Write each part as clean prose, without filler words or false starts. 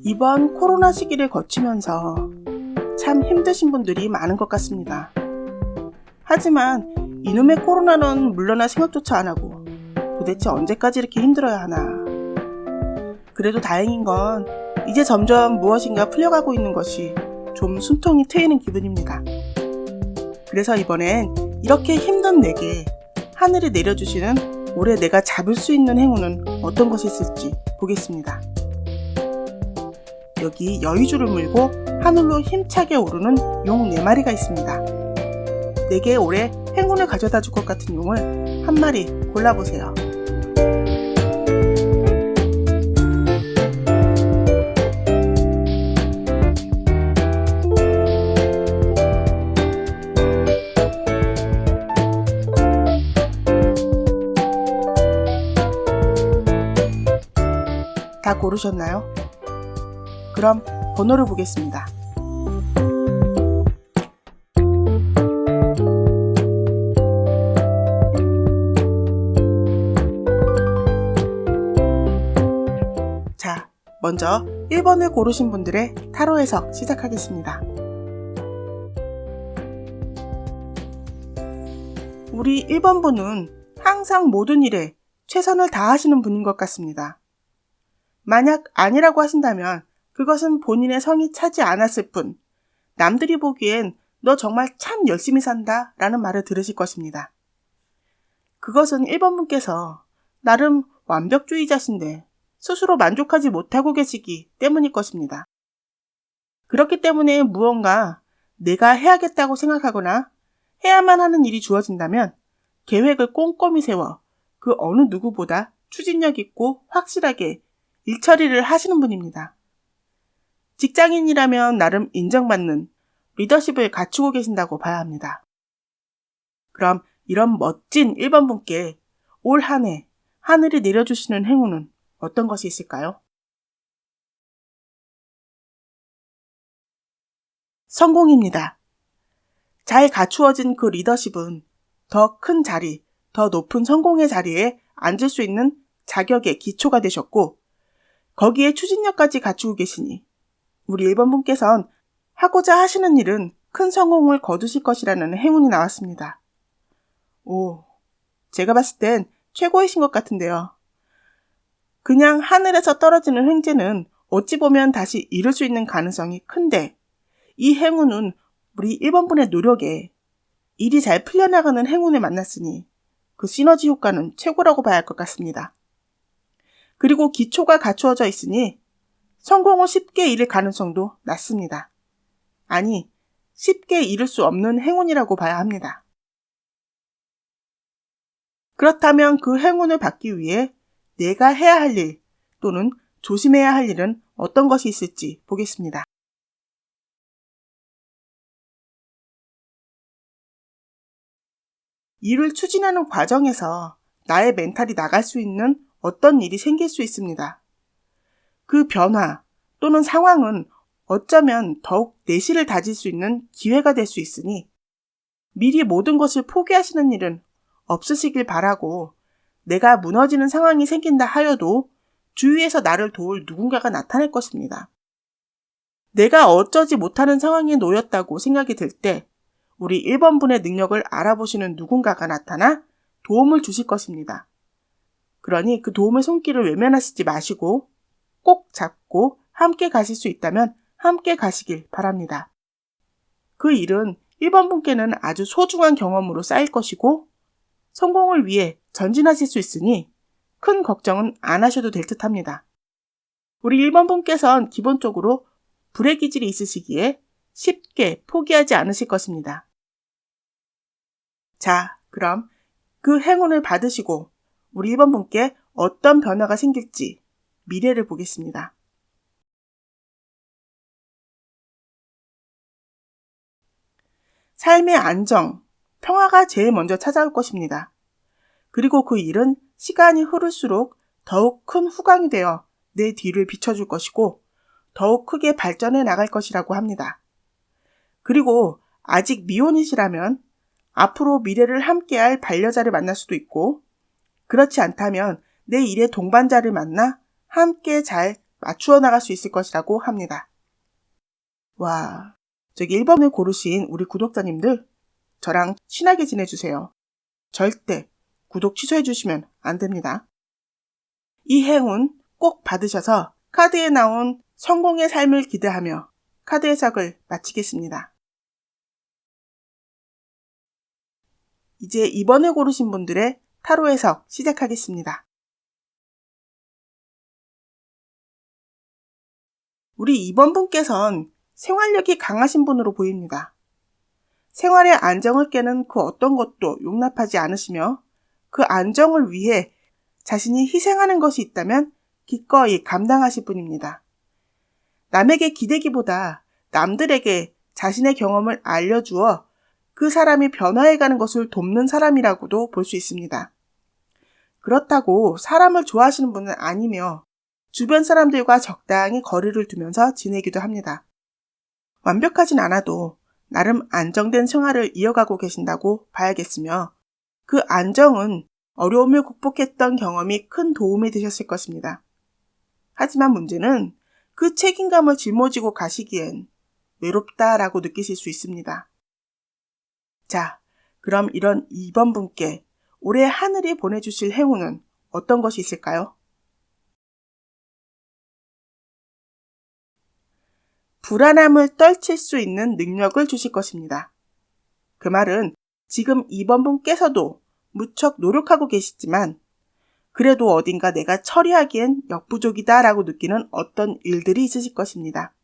이번 코로나 시기를 거치면서 참 힘드신 분들이 많은 것 같습니다. 하지만 이놈의 코로나는 물러날 생각조차 안 하고 도대체 언제까지 이렇게 힘들어야 하나. 그래도 다행인 건 이제 점점 무엇인가 풀려가고 있는 것이 좀 숨통이 트이는 기분입니다. 그래서 이번엔 이렇게 힘든 내게 하늘이 내려주시는 올해 내가 잡을 수 있는 행운은 어떤 것이 있을지 보겠습니다. 여기 여의주를 물고 하늘로 힘차게 오르는 용 4마리가 있습니다. 내게 올해 행운을 가져다 줄 것 같은 용을 한 마리 골라보세요. 다 고르셨나요? 그럼 번호를 보겠습니다. 자, 먼저 1번을 고르신 분들의 타로 해석 시작하겠습니다. 우리 1번 분은 항상 모든 일에 최선을 다하시는 분인 것 같습니다. 만약 아니라고 하신다면 그것은 본인의 성이 차지 않았을 뿐 남들이 보기엔 너 정말 참 열심히 산다 라는 말을 들으실 것입니다. 그것은 1번 분께서 나름 완벽주의자신데 스스로 만족하지 못하고 계시기 때문일 것입니다. 그렇기 때문에 무언가 내가 해야겠다고 생각하거나 해야만 하는 일이 주어진다면 계획을 꼼꼼히 세워 그 어느 누구보다 추진력 있고 확실하게 일처리를 하시는 분입니다. 직장인이라면 나름 인정받는 리더십을 갖추고 계신다고 봐야 합니다. 그럼 이런 멋진 1번 분께 올 한 해 하늘이 내려주시는 행운은 어떤 것이 있을까요? 성공입니다. 잘 갖추어진 그 리더십은 더 큰 자리, 더 높은 성공의 자리에 앉을 수 있는 자격의 기초가 되셨고 거기에 추진력까지 갖추고 계시니 우리 1번 분께선 하고자 하시는 일은 큰 성공을 거두실 것이라는 행운이 나왔습니다. 오, 제가 봤을 땐 최고이신 것 같은데요. 그냥 하늘에서 떨어지는 횡재는 어찌 보면 다시 이룰 수 있는 가능성이 큰데 이 행운은 우리 1번 분의 노력에 일이 잘 풀려나가는 행운을 만났으니 그 시너지 효과는 최고라고 봐야 할 것 같습니다. 그리고 기초가 갖추어져 있으니 성공을 쉽게 이룰 가능성도 낮습니다. 아니, 쉽게 이룰 수 없는 행운이라고 봐야 합니다. 그렇다면 그 행운을 받기 위해 내가 해야 할 일 또는 조심해야 할 일은 어떤 것이 있을지 보겠습니다. 일을 추진하는 과정에서 나의 멘탈이 나갈 수 있는 어떤 일이 생길 수 있습니다. 그 변화 또는 상황은 어쩌면 더욱 내실을 다질 수 있는 기회가 될 수 있으니 미리 모든 것을 포기하시는 일은 없으시길 바라고 내가 무너지는 상황이 생긴다 하여도 주위에서 나를 도울 누군가가 나타날 것입니다. 내가 어쩌지 못하는 상황에 놓였다고 생각이 들 때 우리 1번 분의 능력을 알아보시는 누군가가 나타나 도움을 주실 것입니다. 그러니 그 도움의 손길을 외면하시지 마시고 꼭 잡고 함께 가실 수 있다면 함께 가시길 바랍니다. 그 일은 1번 분께는 아주 소중한 경험으로 쌓일 것이고 성공을 위해 전진하실 수 있으니 큰 걱정은 안 하셔도 될 듯 합니다. 우리 1번 분께서는 기본적으로 불의 기질이 있으시기에 쉽게 포기하지 않으실 것입니다. 자, 그럼 그 행운을 받으시고 우리 1번 분께 어떤 변화가 생길지 미래를 보겠습니다. 삶의 안정, 평화가 제일 먼저 찾아올 것입니다. 그리고 그 일은 시간이 흐를수록 더욱 큰 후광이 되어 내 뒤를 비춰줄 것이고 더욱 크게 발전해 나갈 것이라고 합니다. 그리고 아직 미혼이시라면 앞으로 미래를 함께할 반려자를 만날 수도 있고 그렇지 않다면 내 일의 동반자를 만나 함께 잘 맞추어 나갈 수 있을 것이라고 합니다. 와, 1번을 고르신 우리 구독자님들, 저랑 친하게 지내주세요. 절대 구독 취소해주시면 안 됩니다. 이 행운 꼭 받으셔서 카드에 나온 성공의 삶을 기대하며 카드 해석을 마치겠습니다. 이제 이번에 고르신 분들의 타로 해석 시작하겠습니다. 우리 2번 분께선 생활력이 강하신 분으로 보입니다. 생활의 안정을 깨는 그 어떤 것도 용납하지 않으시며 그 안정을 위해 자신이 희생하는 것이 있다면 기꺼이 감당하실 분입니다. 남에게 기대기보다 남들에게 자신의 경험을 알려주어 그 사람이 변화해가는 것을 돕는 사람이라고도 볼 수 있습니다. 그렇다고 사람을 좋아하시는 분은 아니며 주변 사람들과 적당히 거리를 두면서 지내기도 합니다. 완벽하진 않아도 나름 안정된 생활을 이어가고 계신다고 봐야겠으며 그 안정은 어려움을 극복했던 경험이 큰 도움이 되셨을 것입니다. 하지만 문제는 그 책임감을 짊어지고 가시기엔 외롭다라고 느끼실 수 있습니다. 자, 그럼 이런 2번 분께 올해 하늘이 보내주실 행운은 어떤 것이 있을까요? 불안함을 떨칠 수 있는 능력을 주실 것입니다. 그 말은 지금 2번 분께서도 무척 노력하고 계시지만 그래도 어딘가 내가 처리하기엔 역부족이다 라고 느끼는 어떤 일들이 있으실 것입니다.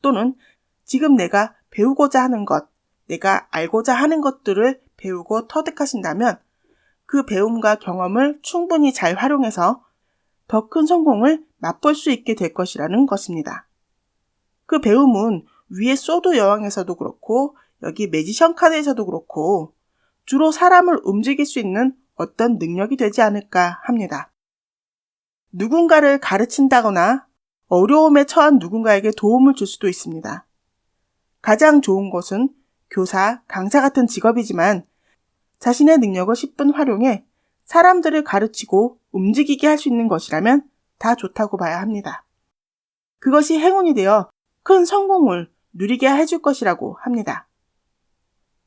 또는 지금 내가 배우고자 하는 것, 내가 알고자 하는 것들을 배우고 터득하신다면 그 배움과 경험을 충분히 잘 활용해서 더 큰 성공을 맛볼 수 있게 될 것이라는 것입니다. 그 배움은 위에 소드 여왕에서도 그렇고 여기 매지션 카드에서도 그렇고 주로 사람을 움직일 수 있는 어떤 능력이 되지 않을까 합니다. 누군가를 가르친다거나 어려움에 처한 누군가에게 도움을 줄 수도 있습니다. 가장 좋은 것은 교사, 강사 같은 직업이지만 자신의 능력을 10분 활용해 사람들을 가르치고 움직이게 할 수 있는 것이라면 다 좋다고 봐야 합니다. 그것이 행운이 되어 큰 성공을 누리게 해줄 것이라고 합니다.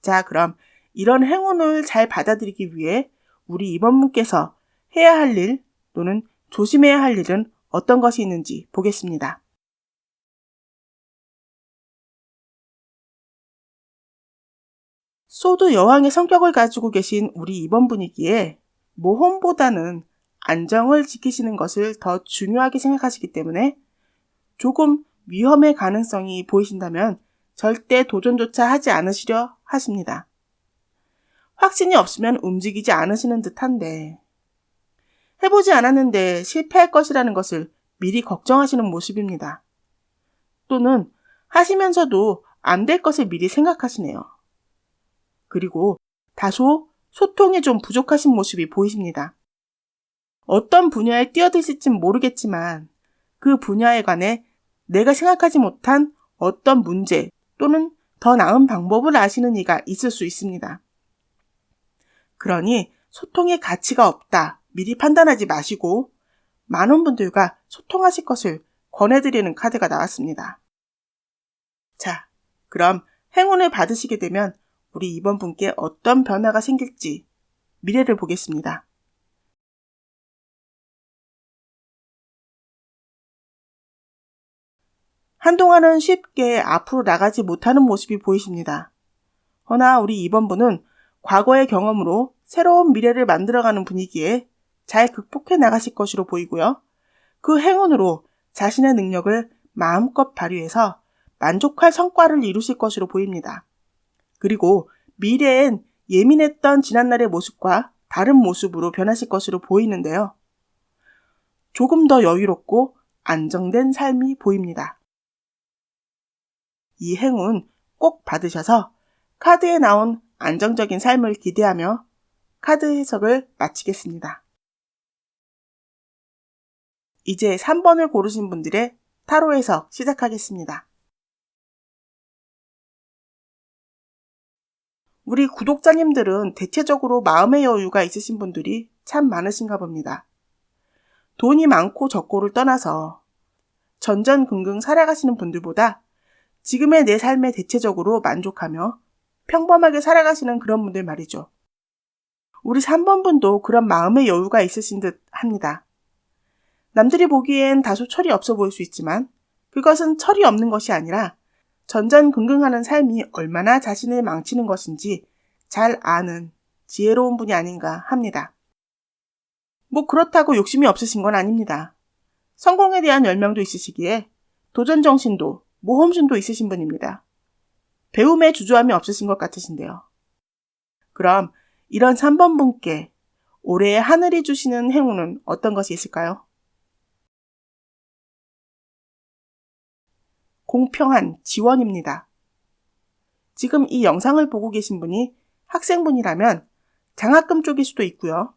자, 그럼 이런 행운을 잘 받아들이기 위해 우리 이번 분께서 해야 할 일 또는 조심해야 할 일은 어떤 것이 있는지 보겠습니다. 소드 여왕의 성격을 가지고 계신 우리 이번 분이기에 모험보다는 안정을 지키시는 것을 더 중요하게 생각하시기 때문에 조금 위험의 가능성이 보이신다면 절대 도전조차 하지 않으시려 하십니다. 확신이 없으면 움직이지 않으시는 듯한데 해보지 않았는데 실패할 것이라는 것을 미리 걱정하시는 모습입니다. 또는 하시면서도 안 될 것을 미리 생각하시네요. 그리고 다소 소통이 좀 부족하신 모습이 보이십니다. 어떤 분야에 뛰어드실진 모르겠지만 그 분야에 관해 내가 생각하지 못한 어떤 문제 또는 더 나은 방법을 아시는 이가 있을 수 있습니다. 그러니 소통의 가치가 없다 미리 판단하지 마시고 많은 분들과 소통하실 것을 권해드리는 카드가 나왔습니다. 자, 그럼 행운을 받으시게 되면 우리 이번 분께 어떤 변화가 생길지 미래를 보겠습니다. 한동안은 쉽게 앞으로 나가지 못하는 모습이 보이십니다. 허나 우리 이번 분은 과거의 경험으로 새로운 미래를 만들어가는 분위기에 잘 극복해 나가실 것으로 보이고요. 그 행운으로 자신의 능력을 마음껏 발휘해서 만족할 성과를 이루실 것으로 보입니다. 그리고 미래엔 예민했던 지난날의 모습과 다른 모습으로 변하실 것으로 보이는데요. 조금 더 여유롭고 안정된 삶이 보입니다. 이 행운 꼭 받으셔서 카드에 나온 안정적인 삶을 기대하며 카드 해석을 마치겠습니다. 이제 3번을 고르신 분들의 타로 해석 시작하겠습니다. 우리 구독자님들은 대체적으로 마음의 여유가 있으신 분들이 참 많으신가 봅니다. 돈이 많고 적고를 떠나서 전전긍긍 살아가시는 분들보다 지금의 내 삶에 대체적으로 만족하며 평범하게 살아가시는 그런 분들 말이죠. 우리 3번 분도 그런 마음의 여유가 있으신 듯 합니다. 남들이 보기엔 다소 철이 없어 보일 수 있지만 그것은 철이 없는 것이 아니라 전전긍긍하는 삶이 얼마나 자신을 망치는 것인지 잘 아는 지혜로운 분이 아닌가 합니다. 뭐 그렇다고 욕심이 없으신 건 아닙니다. 성공에 대한 열망도 있으시기에 도전정신도 모험심도 있으신 분입니다. 배움에 주저함이 없으신 것 같으신데요. 그럼 이런 3번 분께 올해 하늘이 주시는 행운은 어떤 것이 있을까요? 공평한 지원입니다. 지금 이 영상을 보고 계신 분이 학생분이라면 장학금 쪽일 수도 있고요.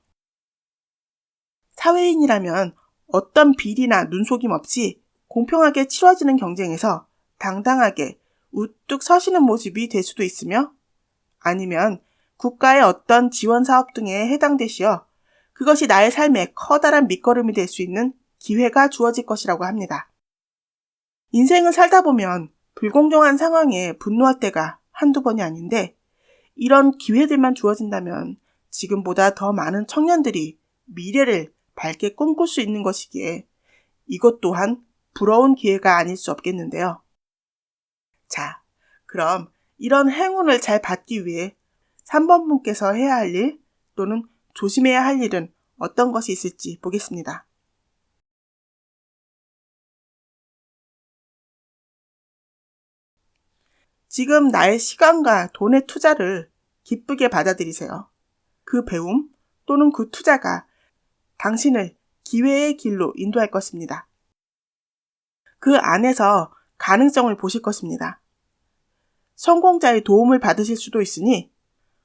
사회인이라면 어떤 비리나 눈속임 없이 공평하게 치러지는 경쟁에서 당당하게 우뚝 서시는 모습이 될 수도 있으며 아니면 국가의 어떤 지원 사업 등에 해당되시어 그것이 나의 삶에 커다란 밑거름이 될 수 있는 기회가 주어질 것이라고 합니다. 인생을 살다 보면 불공정한 상황에 분노할 때가 한두 번이 아닌데 이런 기회들만 주어진다면 지금보다 더 많은 청년들이 미래를 밝게 꿈꿀 수 있는 것이기에 이것 또한 부러운 기회가 아닐 수 없겠는데요. 자, 그럼 이런 행운을 잘 받기 위해 3번 분께서 해야 할 일 또는 조심해야 할 일은 어떤 것이 있을지 보겠습니다. 지금 나의 시간과 돈의 투자를 기쁘게 받아들이세요. 그 배움 또는 그 투자가 당신을 기회의 길로 인도할 것입니다. 그 안에서 가능성을 보실 것입니다. 성공자의 도움을 받으실 수도 있으니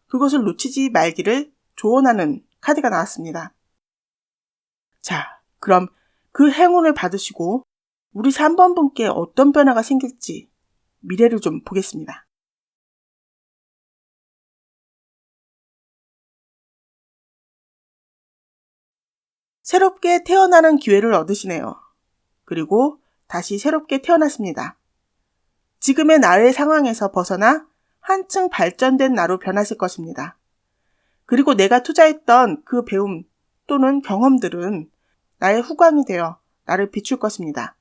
그것을 놓치지 말기를 조언하는 카드가 나왔습니다. 자, 그럼 그 행운을 받으시고 우리 3번 분께 어떤 변화가 생길지 미래를 좀 보겠습니다. 새롭게 태어나는 기회를 얻으시네요. 그리고 다시 새롭게 태어났습니다. 지금의 나의 상황에서 벗어나 한층 발전된 나로 변하실 것입니다. 그리고 내가 투자했던 그 배움 또는 경험들은 나의 후광이 되어 나를 비출 것입니다.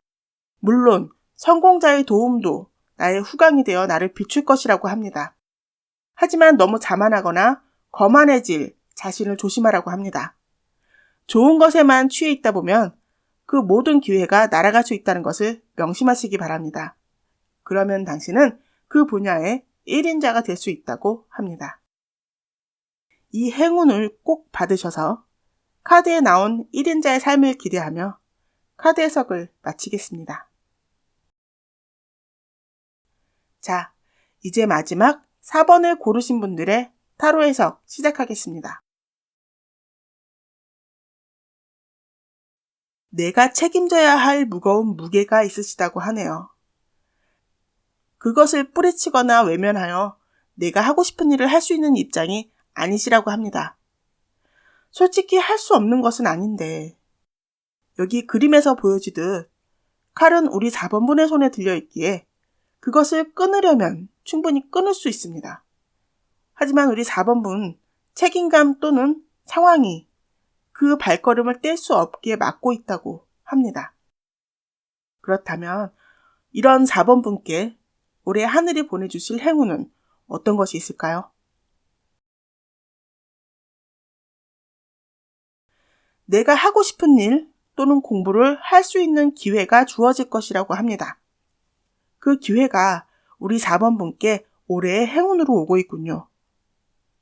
물론 성공자의 도움도 나의 후광이 되어 나를 비출 것이라고 합니다. 하지만 너무 자만하거나 거만해질 자신을 조심하라고 합니다. 좋은 것에만 취해 있다 보면 그 모든 기회가 날아갈 수 있다는 것을 명심하시기 바랍니다. 그러면 당신은 그 분야의 1인자가 될 수 있다고 합니다. 이 행운을 꼭 받으셔서 카드에 나온 1인자의 삶을 기대하며 카드 해석을 마치겠습니다. 자, 이제 마지막 4번을 고르신 분들의 타로 해석 시작하겠습니다. 내가 책임져야 할 무거운 무게가 있으시다고 하네요. 그것을 뿌리치거나 외면하여 내가 하고 싶은 일을 할 수 있는 입장이 아니시라고 합니다. 솔직히 할 수 없는 것은 아닌데 여기 그림에서 보여지듯 칼은 우리 4번분의 손에 들려있기에 그것을 끊으려면 충분히 끊을 수 있습니다. 하지만 우리 4번분 책임감 또는 상황이 그 발걸음을 뗄 수 없게 막고 있다고 합니다. 그렇다면 이런 4번분께 올해 하늘이 보내주실 행운은 어떤 것이 있을까요? 내가 하고 싶은 일 또는 공부를 할 수 있는 기회가 주어질 것이라고 합니다. 그 기회가 우리 4번분께 올해의 행운으로 오고 있군요.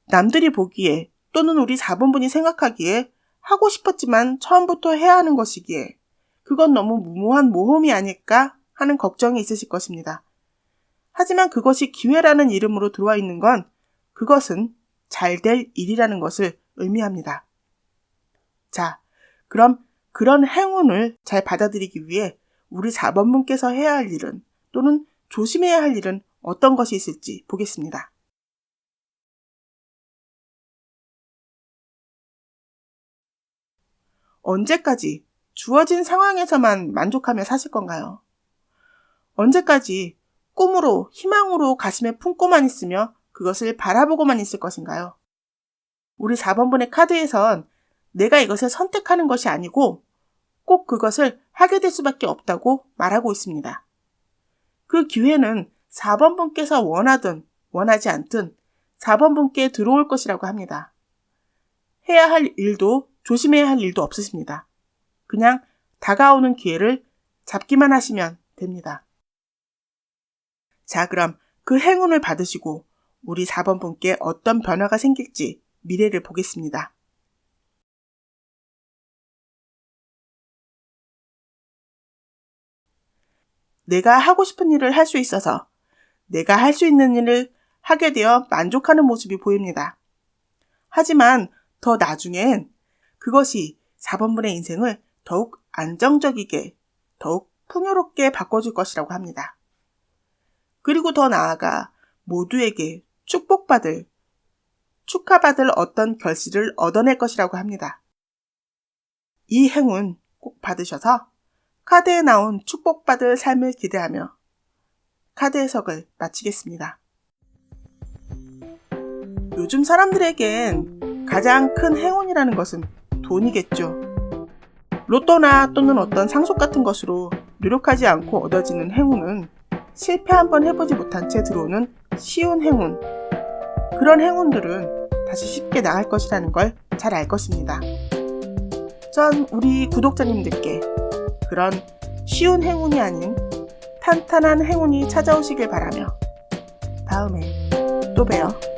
남들이 보기에 또는 우리 4번분이 생각하기에 하고 싶었지만 처음부터 해야 하는 것이기에 그건 너무 무모한 모험이 아닐까 하는 걱정이 있으실 것입니다. 하지만 그것이 기회라는 이름으로 들어와 있는 건 그것은 잘 될 일이라는 것을 의미합니다. 자, 그럼 그런 행운을 잘 받아들이기 위해 우리 4번분께서 해야 할 일은 또는 조심해야 할 일은 어떤 것이 있을지 보겠습니다. 언제까지 주어진 상황에서만 만족하며 사실 건가요? 언제까지 꿈으로, 희망으로 가슴에 품고만 있으며 그것을 바라보고만 있을 것인가요? 우리 4번분의 카드에선 내가 이것을 선택하는 것이 아니고 꼭 그것을 하게 될 수밖에 없다고 말하고 있습니다. 그 기회는 4번분께서 원하든 원하지 않든 4번분께 들어올 것이라고 합니다. 해야 할 일도 조심해야 할 일도 없으십니다. 그냥 다가오는 기회를 잡기만 하시면 됩니다. 자, 그럼 그 행운을 받으시고 우리 4번분께 어떤 변화가 생길지 미래를 보겠습니다. 내가 하고 싶은 일을 할 수 있어서 내가 할 수 있는 일을 하게 되어 만족하는 모습이 보입니다. 하지만 더 나중엔 그것이 4번분의 인생을 더욱 안정적이게, 더욱 풍요롭게 바꿔줄 것이라고 합니다. 그리고 더 나아가 모두에게 축하받을 어떤 결실을 얻어낼 것이라고 합니다. 이 행운 꼭 받으셔서 카드에 나온 축복받을 삶을 기대하며 카드 해석을 마치겠습니다. 요즘 사람들에겐 가장 큰 행운이라는 것은 돈이겠죠. 로또나 또는 어떤 상속 같은 것으로 노력하지 않고 얻어지는 행운은 실패 한번 해보지 못한 채 들어오는 쉬운 행운. 그런 행운들은 다시 쉽게 나갈 것이라는 걸 잘 알 것입니다. 전 우리 구독자님들께 그런 쉬운 행운이 아닌 탄탄한 행운이 찾아오시길 바라며 다음에 또 봬요.